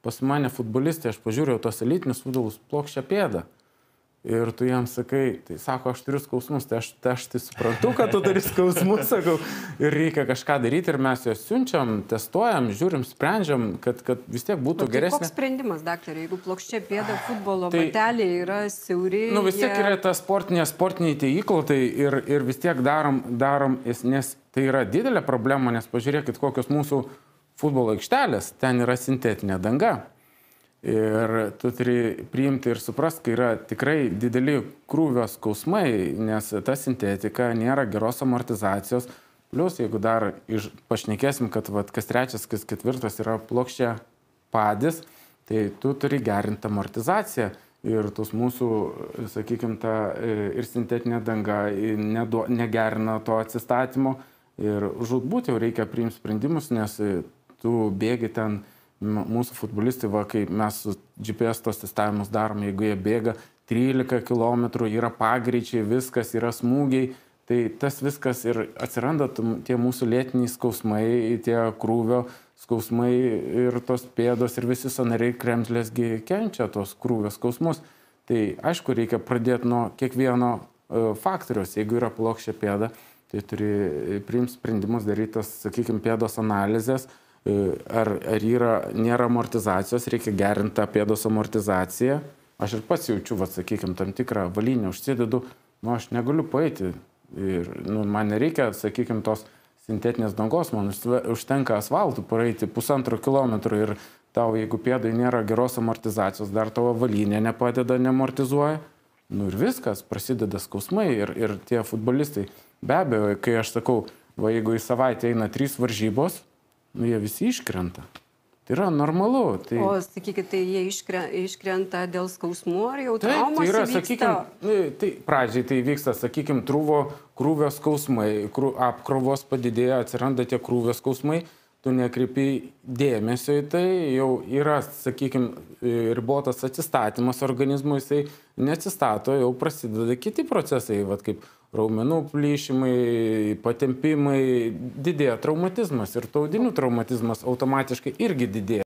pas mane futbolistai, aš pažiūrėjau tos elitinius futbolus, plokščia pėda. Ir tu jam sakai, tai sako, aš turiu skausmus, tai aš tai suprantu, kad tu turi skausmus, sakau, ir reikia kažką daryti ir mes juos siunčiam, testuojam, žiūrim, sprendžiam, kad vis tiek būtų geresnė. Koks sprendimas, daktarė, jeigu plokščia pėda futbolo bateliai yra siauri? Nu, vis tiek yra ta sportiniai tie įklotai ir vis tiek darom, nes tai yra didelė problema, nes pažiūrėkit, kokios mūsų futbolo aikštelės, ten yra sintetinė danga. Ir tu turi priimti ir suprasti, kai yra tikrai dideli krūvio skausmai, nes ta sintetika nėra geros amortizacijos. Plius, jeigu dar pašnekėsim, kad kas trečias, kas ketvirtas yra plokščia padis, tai tu turi gerinti amortizaciją. Ir tus mūsų, sakykime, ir sintetinė danga negerina to atsistatymo. Ir žūtbūt jau reikia priimti sprendimus, nes tu bėgi ten. Mūsų futbolistai, kai mes su GPS tos testavimus darom, jeigu jie bėga 13 km, yra pagreičiai, viskas, yra smūgiai, tai tas viskas ir atsiranda tie mūsų lėtiniai skausmai, tie krūvio skausmai ir tos pėdos ir visi sąnariai kremzlėsgi kenčia tos krūvio skausmus. Tai aišku, reikia pradėti nuo kiekvieno faktoriaus. Jeigu yra plokščia pėda, tai turi priimti sprendimus, daryti tas, sakykime, pėdos analizės. Ar nėra amortizacijos, reikia gerinti tą pėdos amortizaciją. Aš ir pats jaučiu, sakykime, tam tikrą valinę užsidedu, aš negaliu paeiti. Ir man nereikia, sakykime, tos sintetinės dangos, man užtenka asfaltų praeiti 1,5 kilometro ir tau, jeigu pėdai nėra geros amortizacijos, dar tavo valinė nepadeda, neamortizuoja. Ir viskas, prasideda skausmai ir tie futbolistai. Be abejo, kai aš sakau, jeigu į savaitę eina 3 varžybos, jie visi iškrenta. Tai yra normalu. O, sakykit, tai jie iškrenta dėl skausmų ar jau traumos įvyksta? Tai pradžiai tai vyksta, sakykime, krūvio skausmai, apkrovos padidėja, atsiranda tie krūvio skausmai, tu nekreipi dėmesio į tai, jau yra, sakykime, ribotas atsistatymas organizmui, jisai neatsistato, jau prasideda kiti procesai, kaip raumenų plyšimai, patempimai, didėja traumatizmas ir tų audinių traumatizmas automatiškai irgi didėja.